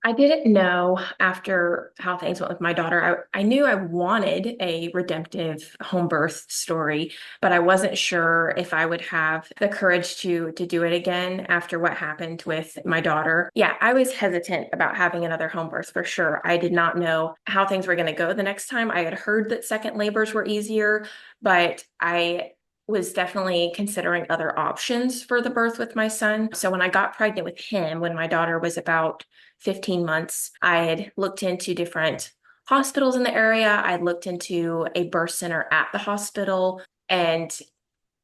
I didn't know after how things went with my daughter. I knew I wanted a redemptive home birth story, but I wasn't sure if I would have the courage to do it again after what happened with my daughter. Yeah, I was hesitant about having another home birth for sure. I did not know how things were going to go the next time. I had heard that second labors were easier, but I was definitely considering other options for the birth with my son. So when I got pregnant with him, when my daughter was about 15 months, I had looked into different hospitals in the area. I'd looked into a birth center at the hospital, and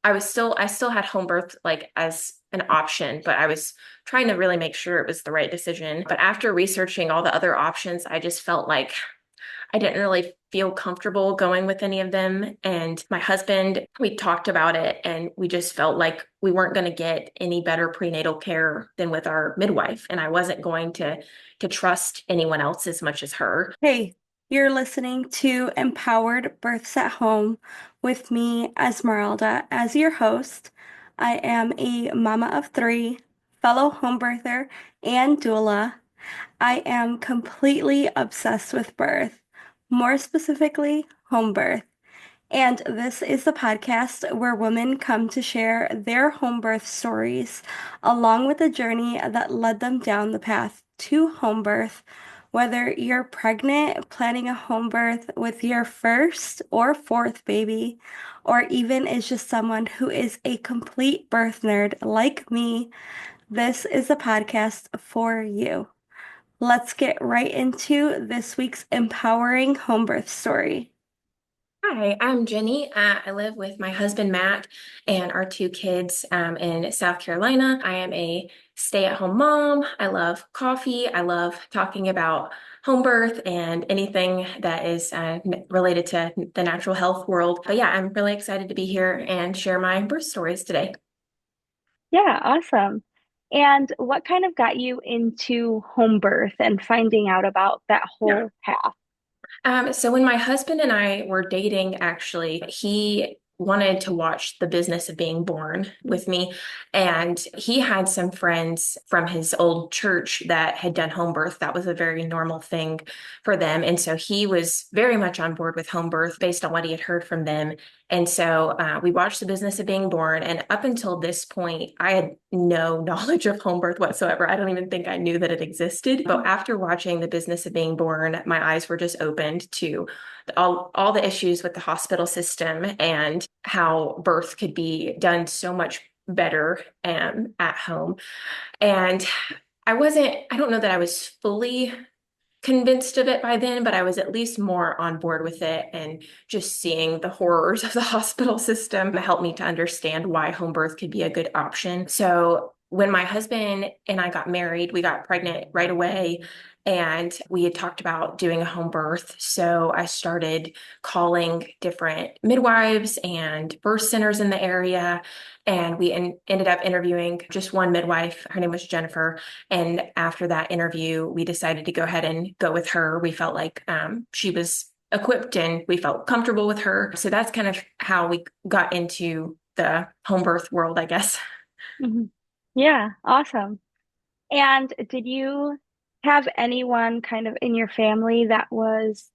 I still had home birth like as an option, but I was trying to really make sure it was the right decision. But after researching all the other options, I just felt like I didn't really feel comfortable going with any of them. And my husband, we talked about it and we just felt like we weren't going to get any better prenatal care than with our midwife. And I wasn't going to trust anyone else as much as her. Hey, you're listening to Empowered Births at Home with me, Esmeralda, as your host. I am a mama of three, fellow home birther, and doula. I am completely obsessed with birth, more specifically, home birth. And this is the podcast where women come to share their home birth stories, along with the journey that led them down the path to home birth. Whether you're pregnant, planning a home birth with your first or fourth baby, or even is just someone who is a complete birth nerd like me, this is the podcast for you. Let's get right into this week's empowering home birth story. Hi, I'm Jenny. I live with my husband Matt and our two kids in South Carolina. I am a stay-at-home mom. I love coffee. I love talking about home birth and anything that is related to the natural health world. But yeah, I'm really excited to be here and share my birth stories today. Yeah, awesome. And what kind of got you into home birth and finding out about that Yeah. whole path? So when my husband and I were dating, actually, he wanted to watch The Business of Being Born with me. And he had some friends from his old church that had done home birth. That was a very normal thing for them. And so he was very much on board with home birth based on what he had heard from them. And so we watched The Business of Being Born. And up until this point, I had no knowledge of home birth whatsoever. I don't even think I knew that it existed. But after watching The Business of Being Born, my eyes were just opened to all the issues with the hospital system and how birth could be done so much better at home. And I don't know that I was fully convinced of it by then, but I was at least more on board with it. And just seeing the horrors of the hospital system helped me to understand why home birth could be a good option. So when my husband and I got married, we got pregnant right away. And we had talked about doing a home birth. So I started calling different midwives and birth centers in the area. And ended up interviewing just one midwife. Her name was Jennifer. And after that interview, we decided to go ahead and go with her. We felt like she was equipped and we felt comfortable with her. So that's kind of how we got into the home birth world, I guess. Mhm. Yeah, awesome. And did you have anyone kind of in your family that was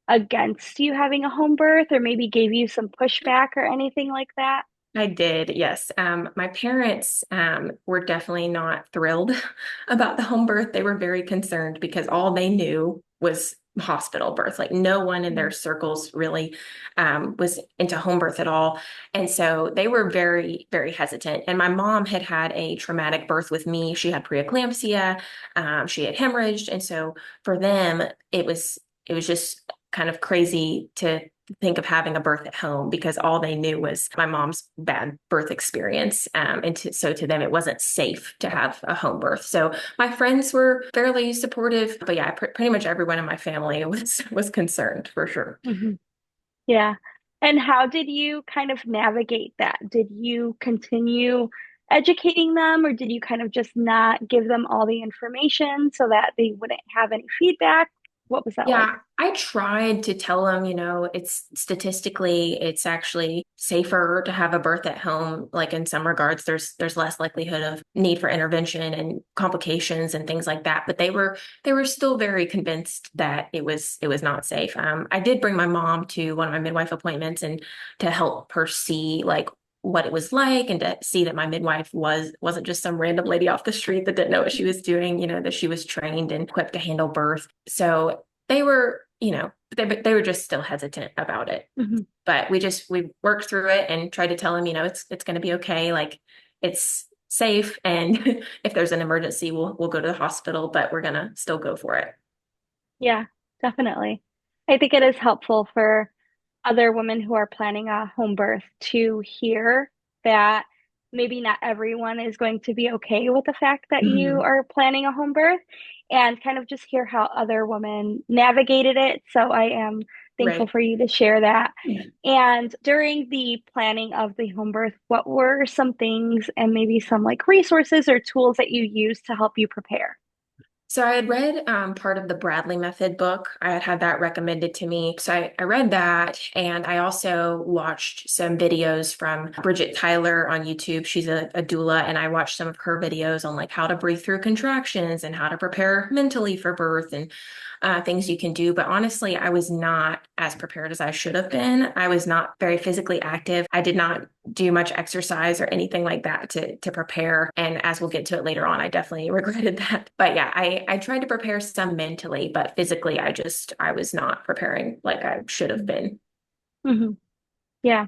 against you having a home birth or maybe gave you some pushback or anything like that? I did, yes. My parents were definitely not thrilled about the home birth. They were very concerned because all they knew was hospital birth. Like no one in their Mhm. circles really was into home birth at all. And so they were very, very hesitant. And my mom had had a traumatic birth with me. She had preeclampsia, she had hemorrhaged. And so for them, it was just kind of crazy to think of having a birth at home because all they knew was my mom's bad birth experience. So to them, it wasn't safe to have a home birth. So my friends were fairly supportive, but yeah, pretty much everyone in my family was concerned for sure. Mhm. Yeah. And how did you kind of navigate that? Did you continue educating them, or did you kind of just not give them all the information so that they wouldn't have any feedback? What was that like? Yeah, I tried to tell him, it's statistically, it's actually safer to have a birth at home. Like in some regards, there's less likelihood of need for intervention and complications and things like that. But they were still very convinced that it was not safe. I did bring my mom to one of my midwife appointments and to help her see like what it was like and to see that my midwife wasn't just some random lady off the street that didn't know what she was doing, that she was trained and equipped to handle birth. So they were, they were just still hesitant about it. Hmm. But we worked through it and tried to tell them, it's going to be okay. Like it's safe. And if there's an emergency, we'll go to the hospital, but we're going to still go for it. Yeah, definitely. I think it is helpful for other women who are planning a home birth to hear that maybe not everyone is going to be okay with the fact that you Mhm. are planning a home birth and kind of just hear how other women navigated it. So I am thankful Right. for you to share that. Yeah. And during the planning of the home birth, what were some things and maybe some like resources or tools that you used to help you prepare? So I had read part of the Bradley Method book. I had had that recommended to me. So I read that, and I also watched some videos from Bridget Tyler on YouTube. She's a doula, and I watched some of her videos on like how to breathe through contractions and how to prepare mentally for birth and things you can do. But honestly, I was not as prepared as I should have been. I was not very physically active. I did not do much exercise or anything like that to prepare. And as we'll get to it later on, I definitely regretted that. But yeah, I tried to prepare some mentally, but physically, I was not preparing like I should have been. Hmm. Yeah.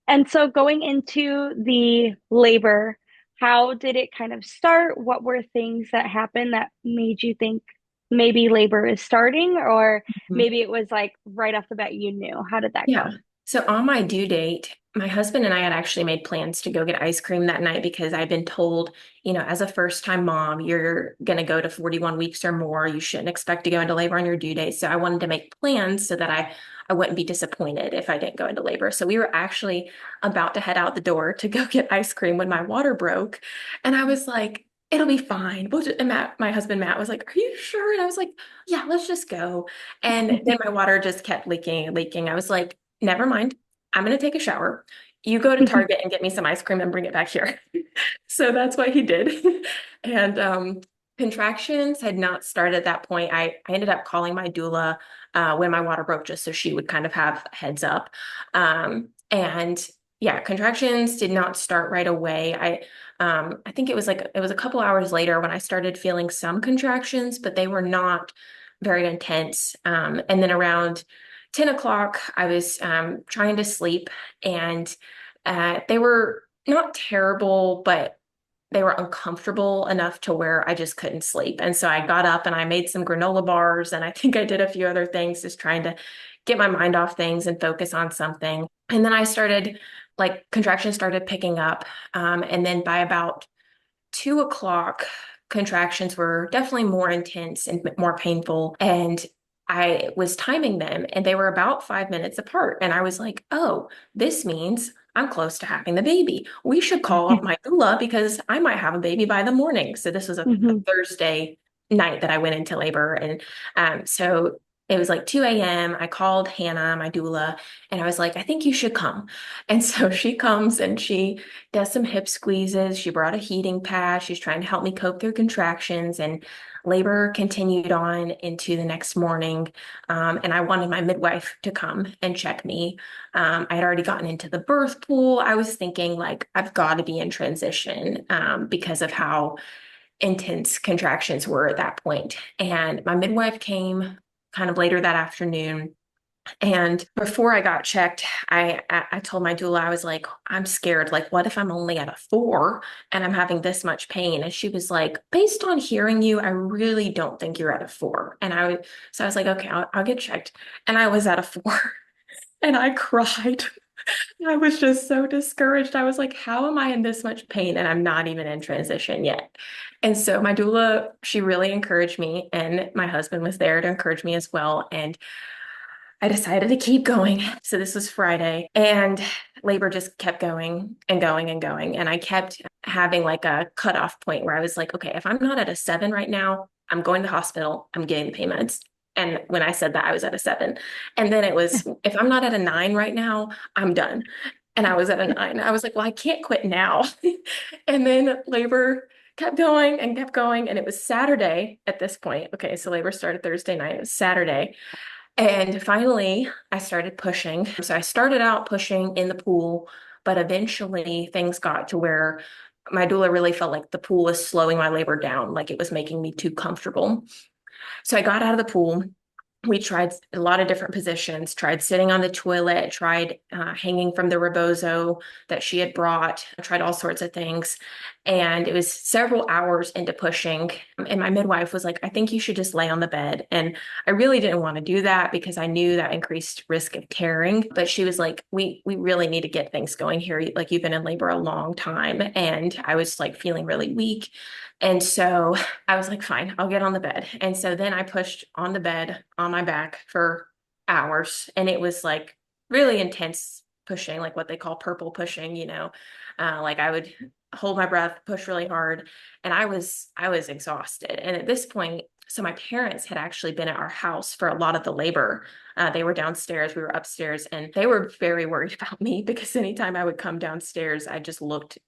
And so going into the labor, how did it kind of start? What were things that happened that made you think maybe labor is starting, or maybe it was like right off the bat you knew? How did that Yeah. go? So on my due date, my husband and I had actually made plans to go get ice cream that night because I'd been told, as a first-time mom, you're going to go to 41 weeks or more. You shouldn't expect to go into labor on your due date. So I wanted to make plans so that I wouldn't be disappointed if I didn't go into labor. So we were actually about to head out the door to go get ice cream when my water broke. And I was like, it'll be fine. And my husband Matt was like, are you sure? And I was like, yeah, let's just go. And then my water just kept leaking and leaking. I was like, never mind. I'm going to take a shower. You go to Target and get me some ice cream and bring it back here. So that's what he did. And contractions had not started at that point. I ended up calling my doula when my water broke just so she would kind of have a heads up. And yeah, contractions did not start right away. I think it was a couple hours later when I started feeling some contractions, but they were not very intense. And then around 10 o'clock, I was trying to sleep, and they were not terrible, but they were uncomfortable enough to where I just couldn't sleep. And so I got up and I made some granola bars, and I think I did a few other things, just trying to get my mind off things and focus on something. And then contractions started picking up. And then by about 2 o'clock, contractions were definitely more intense and more painful. And I was timing them, and they were about 5 minutes apart. And I was like, oh, this means I'm close to having the baby. We should call up my doula because I might have a baby by the morning. So this was a Hmm. Thursday night that I went into labor. And so it was like 2 a.m. I called Hannah, my doula, and I was like, I think you should come. And so she comes and she does some hip squeezes. She brought a heating pad. She's trying to help me cope through contractions, and labor continued on into the next morning. And I wanted my midwife to come and check me. I had already gotten into the birth pool. I was thinking like, I've got to be in transition because of how intense contractions were at that point. And my midwife came kind of later that afternoon, and before I got checked, I told my doula, I was like, I'm scared. Like, what if I'm only at a 4 and I'm having this much pain? And she was like, based on hearing you, I really don't think you're at a 4. So I was like, okay, I'll get checked. And I was at a 4 and I cried. I was just so discouraged. I was like, how am I in this much pain and I'm not even in transition yet? And so my doula, she really encouraged me, and my husband was there to encourage me as well. And I decided to keep going. So this was Friday, and labor just kept going and going and going. And I kept having like a cutoff point where I was like, okay, if I'm not at a 7 right now, I'm going to the hospital, I'm getting the pain meds. And when I said that, I was at a 7. And then it was, if I'm not at a 9 right now, I'm done. And I was at a 9. I was like, well, I can't quit now. And then labor kept going and kept going. And it was Saturday at this point. Okay, so labor started Thursday night. It was Saturday. And finally, I started pushing. So I started out pushing in the pool, but eventually things got to where my doula really felt like the pool was slowing my labor down, like it was making me too comfortable. So I got out of the pool. We tried a lot of different positions, tried sitting on the toilet, tried hanging from the rebozo that she had brought, tried all sorts of things. And it was several hours into pushing. And my midwife was like, I think you should just lay on the bed. And I really didn't want to do that because I knew that increased risk of tearing. But she was like, we really need to get things going here. Like you've been in labor a long time. And I was like feeling really weak. And so I was like, fine, I'll get on the bed. And so then I pushed on the bed on my back for hours. And it was like really intense pushing, like what they call purple pushing, like I would hold my breath, push really hard. And I was exhausted. And at this point, so my parents had actually been at our house for a lot of the labor. They were downstairs, we were upstairs, and they were very worried about me because anytime I would come downstairs, I just looked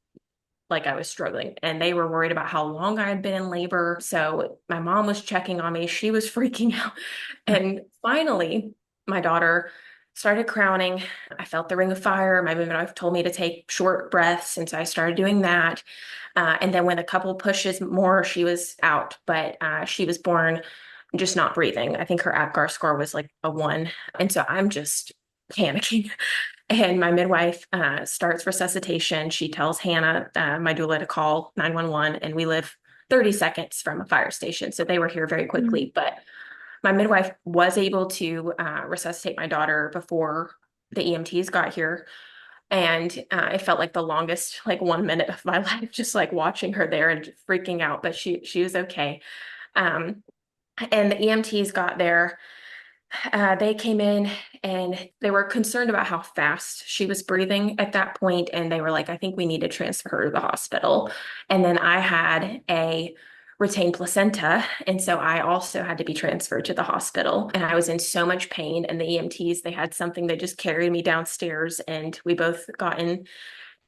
like I was struggling. And they were worried about how long I had been in labor. So my mom was checking on me. She was freaking out. And finally, my daughter started crowning. I felt the ring of fire. My midwife told me to take short breaths. And so I started doing that. And then when a couple pushes more, she was out. But she was born just not breathing. I think her APGAR score was like a 1. And so I'm just panicking. And my midwife starts resuscitation. She tells Hannah, my doula, to call 911, and we live 30 seconds from a fire station. So they were here very Mhm. quickly. But my midwife was able to resuscitate my daughter before the EMTs got here. And it felt like the longest, like 1 minute of my life, just like watching her there and freaking out. But she was okay. Um, and the EMTs got there. They came in and they were concerned about how fast she was breathing at that point, and they were like, I think we need to transfer her to the hospital. And then I had a retained placenta, and so I also had to be transferred to the hospital. And I was in so much pain, and the EMTs, they had something that just carried me downstairs, and we both got in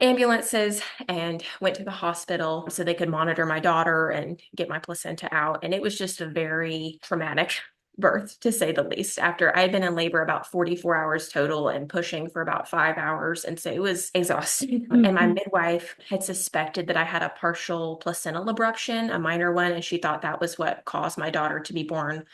ambulances and went to the hospital so they could monitor my daughter and get my placenta out. And it was just a very traumatic birth, to say the least. After I had been in labor about 44 hours total and pushing for about 5 hours. And so it was exhausting. And my Mhm. midwife had suspected that I had a partial placental abruption, a minor one, and she thought that was what caused my daughter to be born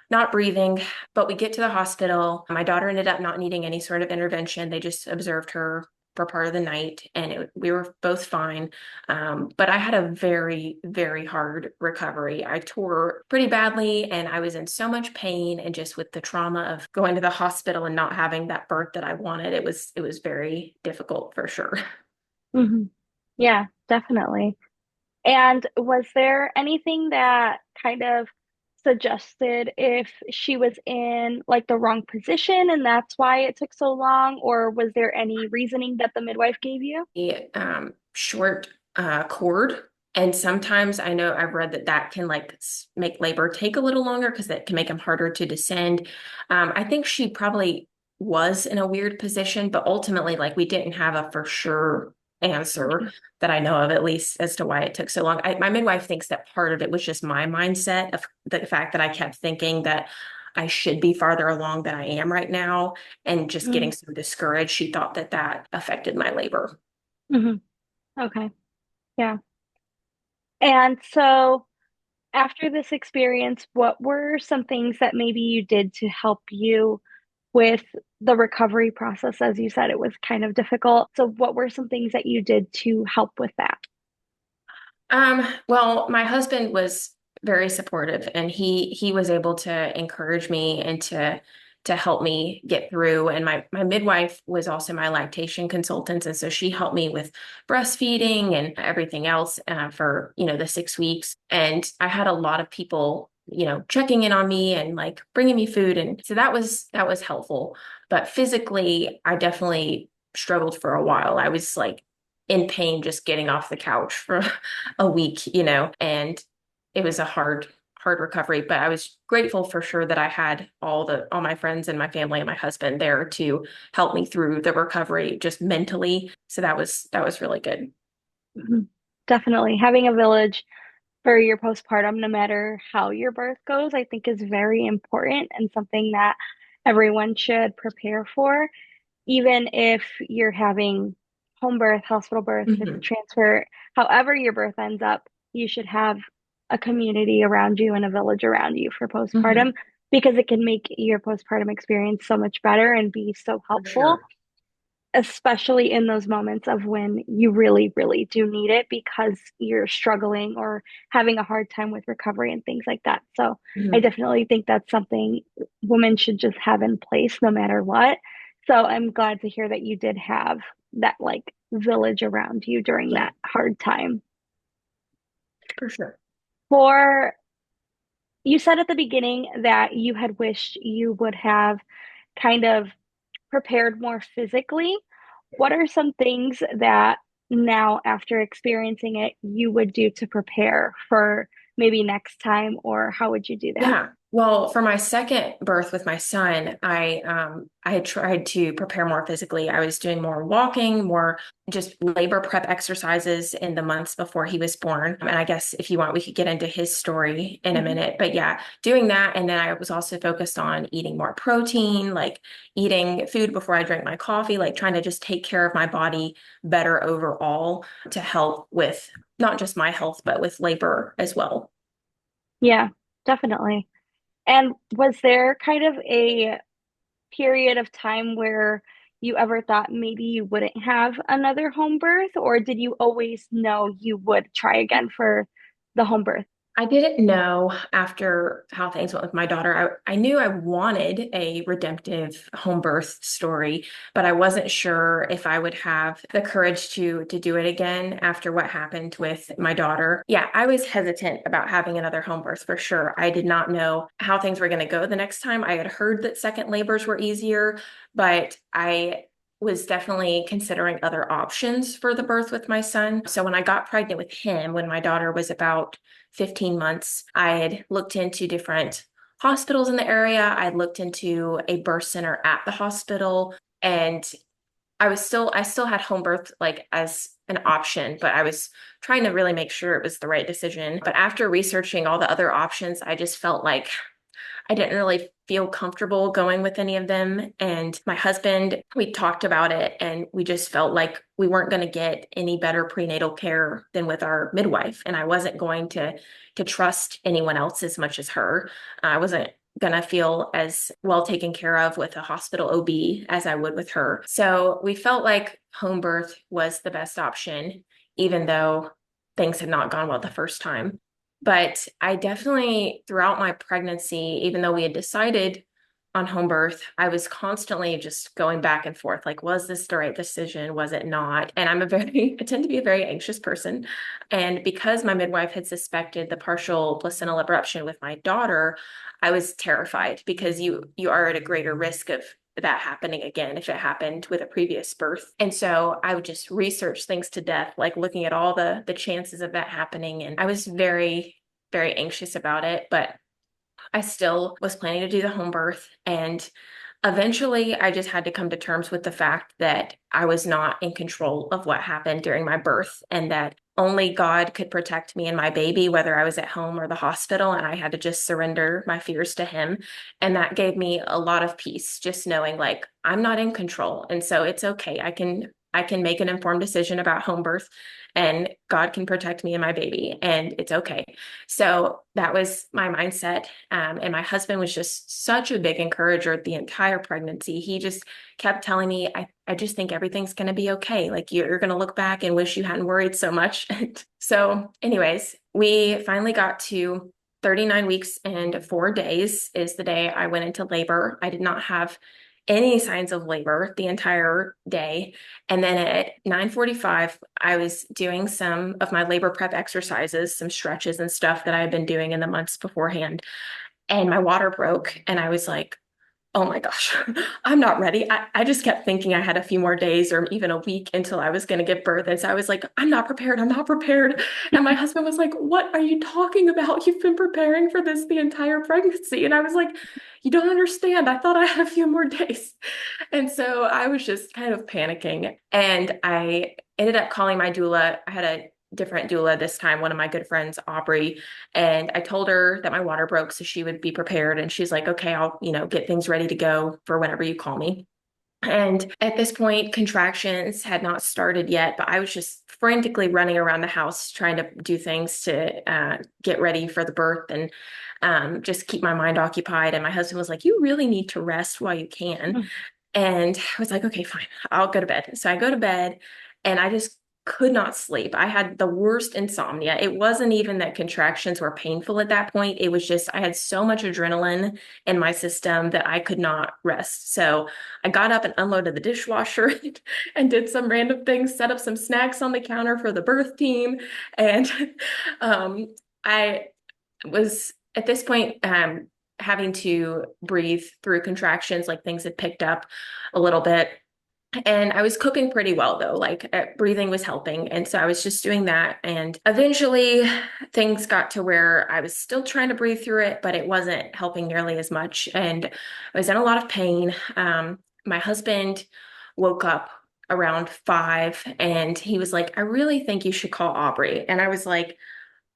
not breathing. But we get to the hospital. My daughter ended up not needing any sort of intervention. They just observed her for part of the night, and we were both fine. But I had a very, very hard recovery. I tore pretty badly, and I was in so much pain. And just with the trauma of going to the hospital and not having that birth that I wanted, it was very difficult for sure. Mhm. Yeah, definitely. And was there anything that kind of suggested if she was in like the wrong position and that's why it took so long, or was there any reasoning that the midwife gave you? The short cord. And sometimes I know I've read that that can like make labor take a little longer because that can make them harder to descend. I think she probably was in a weird position, but ultimately, like we didn't have a for sure answer Okay. that I know of, at least as to why it took so long. My midwife thinks that part of it was just my mindset of the fact that I kept thinking that I should be farther along than I am right now and just getting so discouraged. She thought that that affected my labor. Mm-hmm. Okay. Yeah. And so after this experience, what were some things that maybe you did to help you with the recovery process? As you said, it was kind of difficult. So what were some things that you did to help with that? Well, my husband was very supportive and he was able to encourage me and to help me get through. And my midwife was also my lactation consultant. And so she helped me with breastfeeding and everything else for, the 6 weeks. And I had a lot of people, checking in on me and like bringing me food. And so that was helpful. But physically, I definitely struggled for a while. I was like in pain just getting off the couch for a week, and it was a hard hard recovery, but I was grateful for sure that I had all my friends and my family and my husband there to help me through the recovery just mentally. So that was really good. Mhm. Definitely. Having a village for your postpartum, no matter how your birth goes, I think is very important and something that everyone should prepare for. Even if you're having home birth, hospital birth, Hmm. transfer, however your birth ends up, you should have a community around you and a village around you for postpartum Hmm. because it can make your postpartum experience so much better and be so For helpful, sure. especially in those moments of when you really, really do need it because you're struggling or having a hard time with recovery and things like that. So I Mhm. definitely think that's something women should just have in place no matter what. So I'm glad to hear that you did have that like village around you during Yeah, that hard time. for sure. For you said at the beginning that you had wished you would have kind of prepared more physically. What are some things that now, after experiencing it, you would do to prepare for maybe next time, or how would you do that? Yeah. Well, for my second birth with my son, I had tried to prepare more physically. I was doing more walking, more just labor prep exercises in the months before he was born. And I guess if you want, we could get into his story in a Mhm. minute. But yeah, doing that. And then I was also focused on eating more protein, like eating food before I drank my coffee, like trying to just take care of my body better overall to help with not just my health, but with labor as well. Yeah, definitely. And was there kind of a period of time where you ever thought maybe you wouldn't have another home birth, or did you always know you would try again for the home birth? I didn't know after how things went with my daughter. I knew I wanted a redemptive home birth story, but I wasn't sure if I would have the courage to do it again after what happened with my daughter. Yeah, I was hesitant about having another home birth for sure. I did not know how things were going to go the next time. I had heard that second labors were easier, but I was definitely considering other options for the birth with my son. So when I got pregnant with him, when my daughter was about 15 months, I had looked into different hospitals in the area. I'd looked into a birth center at the hospital, and I still had home birth like as an option, but I was trying to really make sure it was the right decision. But after researching all the other options, I just felt like I didn't really feel comfortable going with any of them. And my husband, we talked about it and we just felt like we weren't going to get any better prenatal care than with our midwife. And I wasn't going to trust anyone else as much as her. I wasn't going to feel as well taken care of with a hospital OB as I would with her. So we felt like home birth was the best option, even though things had not gone well the first time. But I definitely, throughout my pregnancy, even though we had decided on home birth, I was constantly just going back and forth. Like, was this the right decision? Was it not? And I tend to be a very anxious person. And because my midwife had suspected the partial placental abruption with my daughter, I was terrified because you are at a greater risk of that happening again if it happened with a previous birth. And so I would just research things to death, like looking at all the chances of that happening. And I was very anxious about it, but I still was planning to do the home birth. And eventually, I just had to come to terms with the fact that I was not in control of what happened during my birth and that only God could protect me and my baby, whether I was at home or the hospital. And I had to just surrender my fears to Him. And that gave me a lot of peace, just knowing like I'm not in control. And so it's okay. I can make an informed decision about home birth and God can protect me and my baby and it's okay. So that was my mindset. And my husband was just such a big encourager the entire pregnancy. He just kept telling me, I just think everything's going to be okay. Like you're going to look back and wish you hadn't worried so much. So, anyways, we finally got to 39 weeks and 4 days is the day I went into labor. I did not have any signs of labor the entire day. And then at 9:45, I was doing some of my labor prep exercises, some stretches and stuff that I had been doing in the months beforehand. And my water broke. And I was like, Oh my gosh, I'm not ready. I just kept thinking I had a few more days or even a week until I was going to give birth. And so I was like, I'm not prepared. I'm not prepared. And my husband was like, What are you talking about? You've been preparing for this the entire pregnancy. And I was like, You don't understand. I thought I had a few more days. And so I was just kind of panicking. And I ended up calling my doula. I had a different doula this time, one of my good friends, Aubrey. And I told her that my water broke so she would be prepared. And she's like, okay, I'll, get things ready to go for whenever you call me. And at this point, contractions had not started yet, but I was just frantically running around the house trying to do things to get ready for the birth and just keep my mind occupied. And my husband was like, You really need to rest while you can. And I was like, okay, fine, I'll go to bed. So I go to bed and I just could not sleep. I had the worst insomnia. It wasn't even that contractions were painful at that point. It was just, I had so much adrenaline in my system that I could not rest. So I got up and unloaded the dishwasher and did some random things, set up some snacks on the counter for the birth team. And I was at this point having to breathe through contractions, like things had picked up a little bit. And I was coping pretty well though, like breathing was helping. And so I was just doing that. And eventually things got to where I was still trying to breathe through it, but it wasn't helping nearly as much. And I was in a lot of pain. My husband woke up around 5 and he was like, I really think you should call Aubrey. And I was like,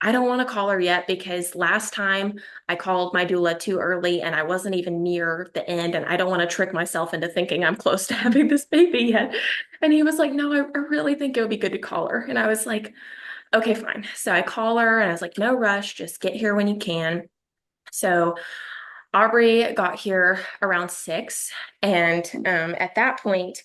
I don't want to call her yet because last time I called my doula too early and I wasn't even near the end. And I don't want to trick myself into thinking I'm close to having this baby yet. And he was like, No, I really think it would be good to call her. And I was like, Okay, fine. So I call her and I was like, No rush, just get here when you can. So Aubrey got here around 6. And at that point,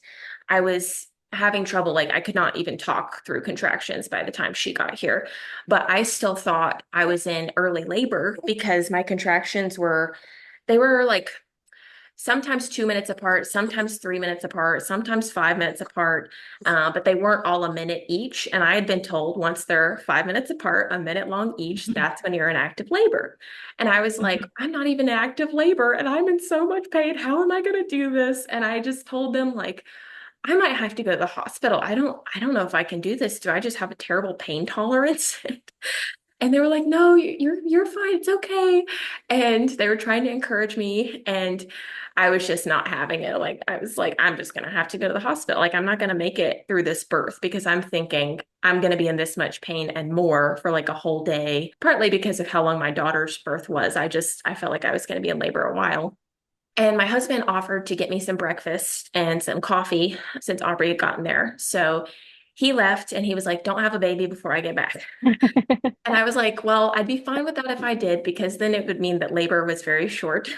I was having trouble. Like I could not even talk through contractions by the time she got here. But I still thought I was in early labor because my contractions they were like sometimes 2 minutes apart, sometimes 3 minutes apart, sometimes 5 minutes apart, but they weren't all a minute each. And I had been told once they're 5 minutes apart, a minute long each, that's when you're in active labor. And I was like, I'm not even in active labor and I'm in so much pain. How am I going to do this? And I just told them like, I might have to go to the hospital. I don't know if I can do this. Do I just have a terrible pain tolerance? And they were like, "No, you're fine. It's okay." And they were trying to encourage me, and I was just not having it. Like I was like, I'm just gonna have to go to the hospital. Like I'm not gonna make it through this birth because I'm thinking I'm gonna be in this much pain and more for like a whole day. Partly because of how long my daughter's birth was. I felt like I was gonna be in labor a while. And my husband offered to get me some breakfast and some coffee since Aubrey had gotten there. So he left and he was like, Don't have a baby before I get back. And I was like, well, I'd be fine with that if I did, because then it would mean that labor was very short.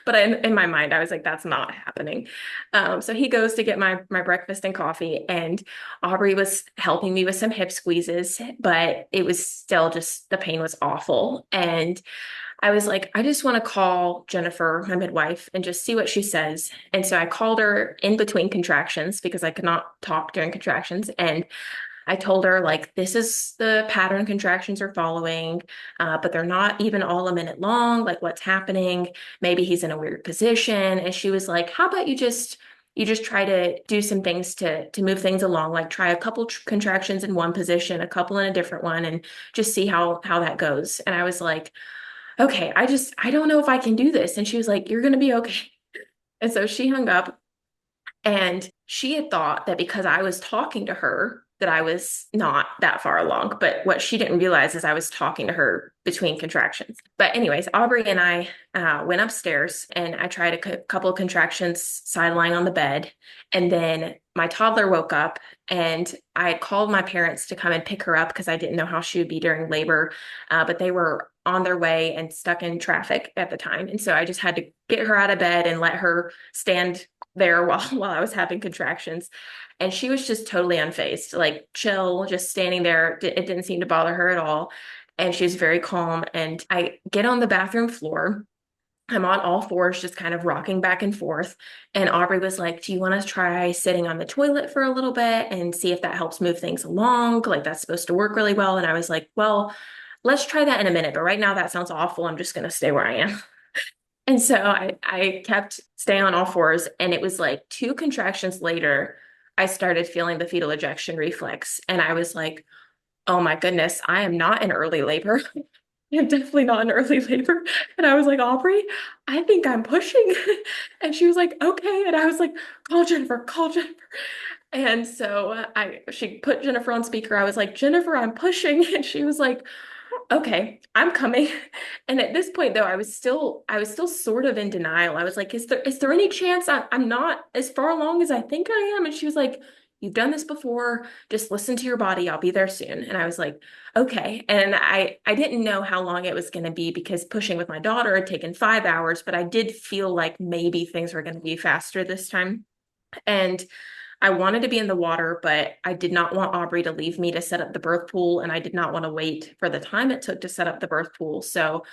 But in my mind, I was like, that's not happening. So he goes to get my breakfast and coffee, and Aubrey was helping me with some hip squeezes, but it was still just the pain was awful. And I was like, I just want to call Jennifer, my midwife, and just see what she says. And so I called her in between contractions because I could not talk during contractions. And I told her, like, this is the pattern contractions are following, but they're not even all a minute long. Like, what's happening? Maybe he's in a weird position. And she was like, how about you just try to do some things to move things along, like try a couple contractions in one position, a couple in a different one, and just see how that goes. And I was like, okay, I don't know if I can do this. And she was like, You're gonna be okay. And so she hung up. And she had thought that because I was talking to her, that I was not that far along. But what she didn't realize is I was talking to her between contractions. But, anyways, Aubrey and I went upstairs and I tried a couple of contractions side lying on the bed. And then my toddler woke up and I had called my parents to come and pick her up because I didn't know how she would be during labor. But they were on their way and stuck in traffic at the time. And so I just had to get her out of bed and let her stand there while I was having contractions. And she was just totally unfazed, like chill, just standing there. It didn't seem to bother her at all. And she was very calm. And I get on the bathroom floor. I'm on all fours, just kind of rocking back and forth. And Aubrey was like, Do you want to try sitting on the toilet for a little bit and see if that helps move things along? Like, that's supposed to work really well. And I was like, Well, let's try that in a minute. But right now, that sounds awful. I'm just going to stay where I am. And so I kept staying on all fours, and it was like two contractions later, I started feeling the fetal ejection reflex. And I was like, oh my goodness, I am not in early labor. I'm definitely not in early labor. And I was like, Aubrey, I think I'm pushing. And she was like, okay. And I was like, call Jennifer, call Jennifer. And so she put Jennifer on speaker. I was like, Jennifer, I'm pushing. And she was like, okay, I'm coming. And at this point though, I was still sort of in denial. I was like, is there any chance I'm not as far along as I think I am? And she was like, you've done this before. Just listen to your body. I'll be there soon. And I was like, okay. And I didn't know how long it was going to be because pushing with my daughter had taken 5 hours, but I did feel like maybe things were going to be faster this time. And I wanted to be in the water, but I did not want Aubrey to leave me to set up the birth pool, and I did not want to wait for the time it took to set up the birth pool. So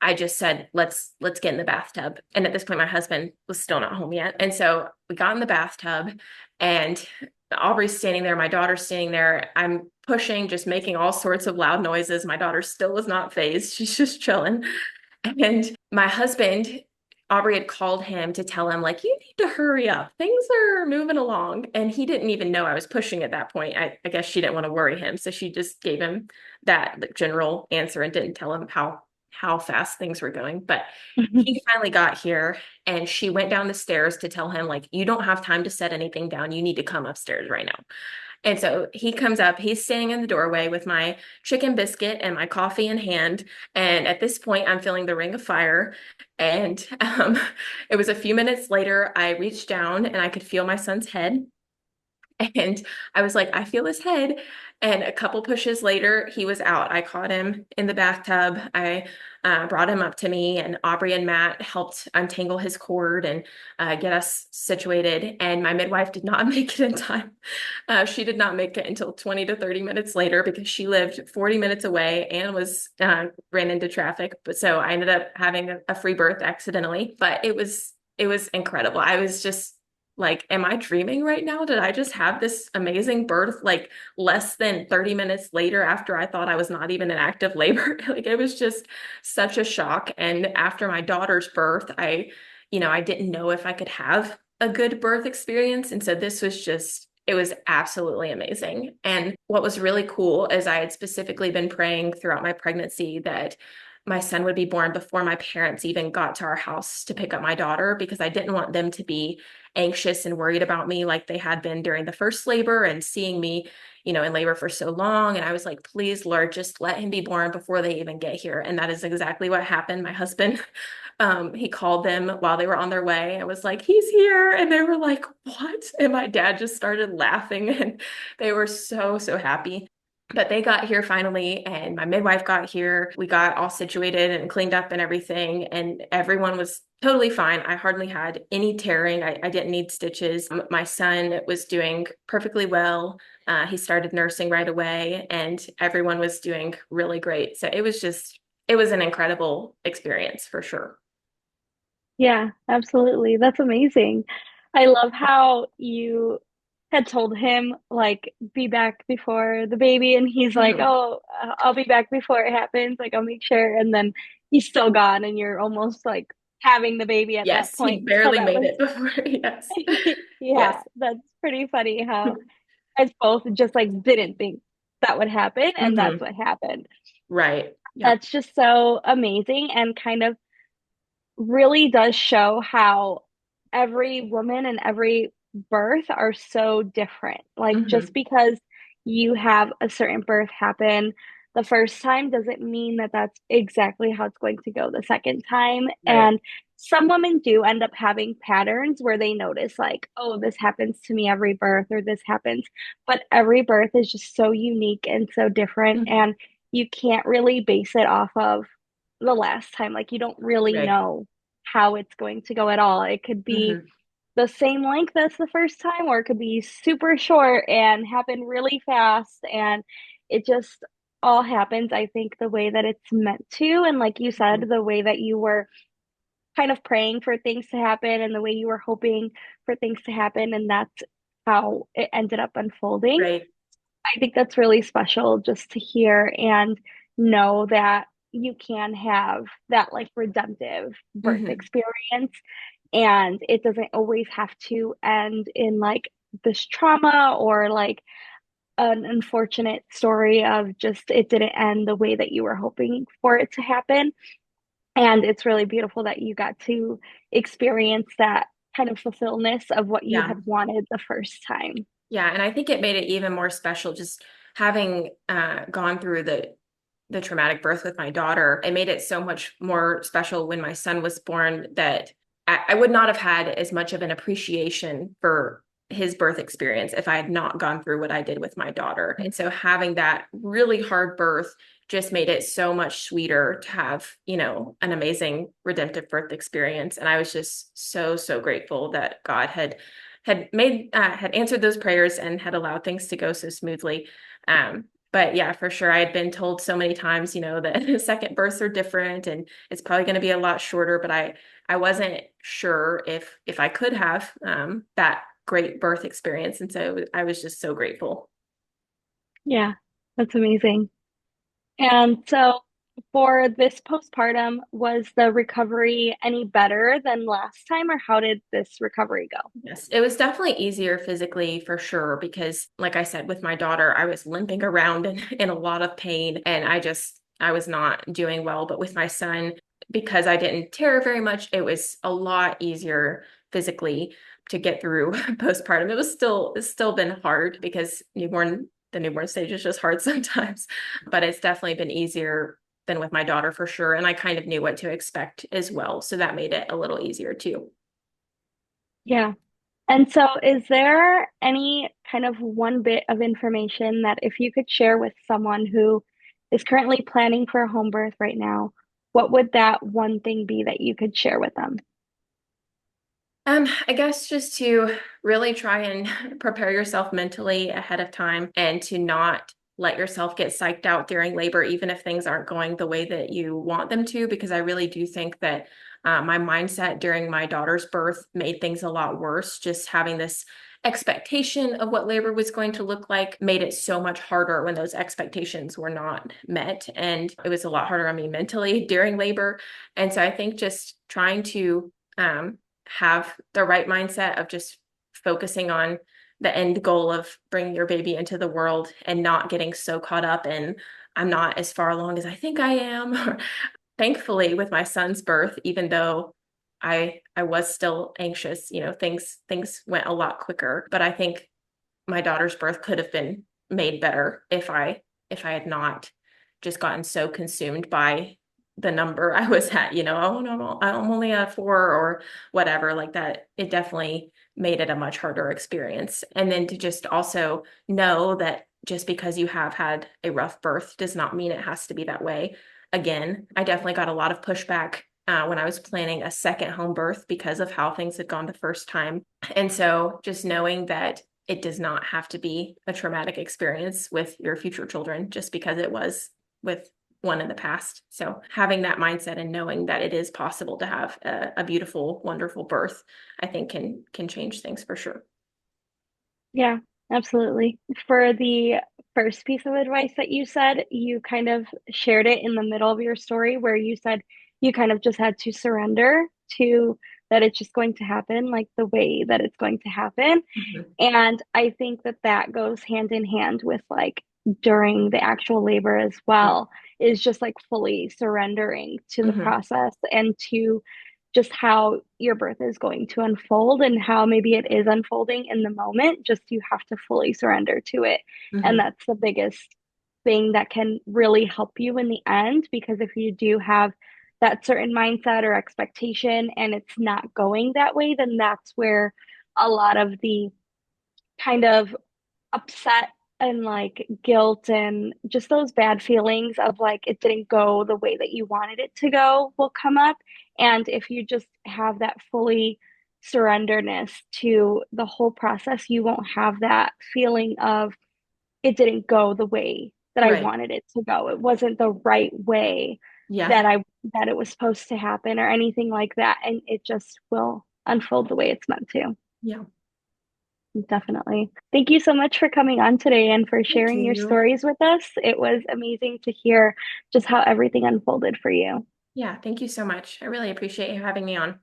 I just said, let's get in the bathtub. And at this point, my husband was still not home yet. And so we got in the bathtub, and Aubrey's standing there, my daughter's standing there. I'm pushing, just making all sorts of loud noises. My daughter still was not phased. She's just chilling. And my husband, Aubrey had called him to tell him, like, you need to hurry up. Things are moving along. And he didn't even know I was pushing at that point. I guess she didn't want to worry him. So she just gave him that general answer and didn't tell him how fast things were going. But he finally got here, and she went down the stairs to tell him, like, you don't have time to set anything down. You need to come upstairs right now. And so he comes up, he's standing in the doorway with my chicken biscuit and my coffee in hand. And at this point, I'm feeling the ring of fire. And it was a few minutes later, I reached down and I could feel my son's head. And I was like, I feel his head. And a couple pushes later, he was out. I caught him in the bathtub. I brought him up to me, and Aubrey and Matt helped untangle his cord and get us situated. And my midwife did not make it in time. She did not make it until 20 to 30 minutes later because she lived 40 minutes away and was ran into traffic. But so I ended up having a free birth accidentally. But it was incredible. I was just like, am I dreaming right now? Did I just have this amazing birth like less than 30 minutes later after I thought I was not even in active labor? Like it was just such a shock. And after my daughter's birth, I didn't know if I could have a good birth experience. And so this was just, it was absolutely amazing. And what was really cool is I had specifically been praying throughout my pregnancy that my son would be born before my parents even got to our house to pick up my daughter because I didn't want them to be anxious and worried about me like they had been during the first labor and seeing me, in labor for so long. And I was like, please, Lord, just let him be born before they even get here. And that is exactly what happened. My husband, he called them while they were on their way and was like, he's here. And they were like, what? And my dad just started laughing and they were so, so happy. But they got here finally, and my midwife got here. We got all situated and cleaned up and everything, and everyone was totally fine. I hardly had any tearing. I didn't need stitches. My son was doing perfectly well. He started nursing right away, and everyone was doing really great. So it was an incredible experience for sure. Yeah, absolutely. That's amazing. I love how you had told him, like, be back before the baby, and he's like, Mhm. oh, I'll be back before it happens. Like, I'll make sure. And then he's still gone, and you're almost like having the baby at that Yes, he point. So barely that made was, it before. Yes. yeah, Yes. that's pretty funny how as both just like didn't think that would happen, and that's Hmm. what happened. Right. Yep. That's just so amazing and kind of really does show how every woman and every birth are so different. Like, just Hmm. because you have a certain birth happen the first time doesn't mean that that's exactly how it's going to go the second time. Right. And some women do end up having patterns where they notice, like, oh, this happens to me every birth, or this happens. But every birth is just so unique and so different. Hmm. And you can't really base it off of the last time. Like, you don't really Right. know how it's going to go at all. It could be Hmm. the same length as the first time, or it could be super short and happen really fast. And it just all happens, I think, the way that it's meant to. And like you said, Hmm. the way that you were kind of praying for things to happen and the way you were hoping for things to happen. And that's how it ended up unfolding. Right. I think that's really special just to hear and know that you can have that like redemptive birth Hmm. experience, and it doesn't always have to end in like this trauma or like an unfortunate story of just it didn't end the way that you were hoping for it to happen. And it's really beautiful that you got to experience that kind of fulfillment of what you Yeah. had wanted the first time. Yeah, and I think it made it even more special just having gone through the traumatic birth with my daughter. It made it so much more special when my son was born that I would not have had as much of an appreciation for his birth experience if I had not gone through what I did with my daughter. And so having that really hard birth just made it so much sweeter to have, an amazing redemptive birth experience. And I was just so, so grateful that God had answered those prayers and had allowed things to go so smoothly. But yeah, for sure, I had been told so many times, that second births are different and it's probably going to be a lot shorter. But I wasn't sure if I could have that great birth experience, and so I was just so grateful. Yeah, that's amazing. And so for this postpartum, was the recovery any better than last time, or how did this recovery go? Yes, it was definitely easier physically for sure because, like I said, with my daughter, I was limping around in a lot of pain and I was not doing well. But with my son, because I didn't tear very much, it was a lot easier physically to get through postpartum. It's still been hard because the newborn stage is just hard sometimes, but it's definitely been easier than with my daughter for sure. And I kind of knew what to expect as well. So that made it a little easier too. Yeah. And so, is there any kind of one bit of information that if you could share with someone who is currently planning for a home birth right now, what would that one thing be that you could share with them? I guess just to really try and prepare yourself mentally ahead of time and to not let yourself get psyched out during labor, even if things aren't going the way that you want them to, because I really do think that my mindset during my daughter's birth made things a lot worse. Just having this expectation of what labor was going to look like made it so much harder when those expectations were not met. And it was a lot harder on me mentally during labor. And so I think just trying to, have the right mindset of just focusing on the end goal of bringing your baby into the world and not getting so caught up in I'm not as far along as I think I am. Thankfully, with my son's birth, even though I was still anxious, things went a lot quicker. But I think my daughter's birth could have been made better if I had not just gotten so consumed by the number I was at, oh no, I'm only at four or whatever, like that. It definitely made it a much harder experience. And then to just also know that just because you have had a rough birth does not mean it has to be that way. Again, I definitely got a lot of pushback when I was planning a second home birth because of how things had gone the first time. And so just knowing that it does not have to be a traumatic experience with your future children just because it was with one in the past. So having that mindset and knowing that it is possible to have a beautiful, wonderful birth, I think can change things for sure. Yeah, absolutely. For the first piece of advice that you said, you kind of shared it in the middle of your story where you said you kind of just had to surrender to that it's just going to happen like the way that it's going to happen. Mhm. And I think that that goes hand in hand with like during the actual labor as well, is just like fully surrendering to the Mhm. process and to just how your birth is going to unfold and how maybe it is unfolding in the moment. Just you have to fully surrender to it. And Mhm. that's the biggest thing that can really help you in the end, because if you do have that certain mindset or expectation and it's not going that way, then that's where a lot of the kind of upset and like guilt and just those bad feelings of like it didn't go the way that you wanted it to go will come up. And if you just have that fully surrenderness to the whole process, you won't have that feeling of it didn't go the way that I Right. wanted it to go. It wasn't the right way Yeah. that that it was supposed to happen or anything like that. And it just will unfold the way it's meant to. Yeah. Definitely. Thank you so much for coming on today and for Thank sharing your you. stories with us. It was amazing to hear just how everything unfolded for you. Yeah, thank you so much. I really appreciate you having me on.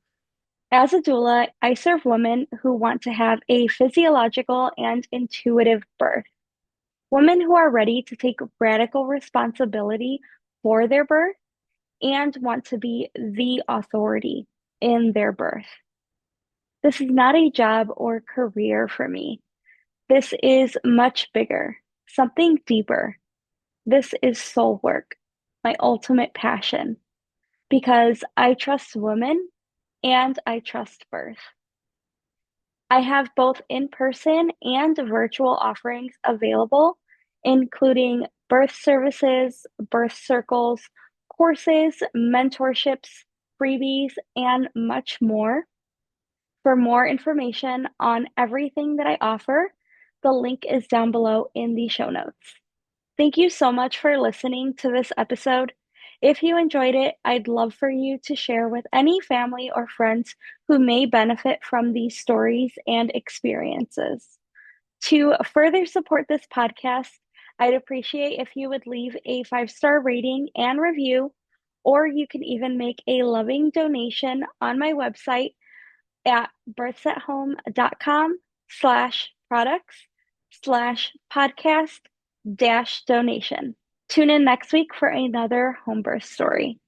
As a doula, I serve women who want to have a physiological and intuitive birth. Women who are ready to take radical responsibility for their birth and want to be the authority in their birth. This is not a job or career for me. This is much bigger, something deeper. This is soul work, my ultimate passion, because I trust women and I trust birth. I have both in-person and virtual offerings available, including birth services, birth circles, courses, mentorships, freebies, and much more. For more information on everything that I offer, the link is down below in the show notes. Thank you so much for listening to this episode. If you enjoyed it, I'd love for you to share with any family or friends who may benefit from these stories and experiences. To further support this podcast, I'd appreciate if you would leave a 5-star rating and review, or you can even make a loving donation on my website at birthsathome.com/products slash podcast dash donation. Tune in next week for another home birth story.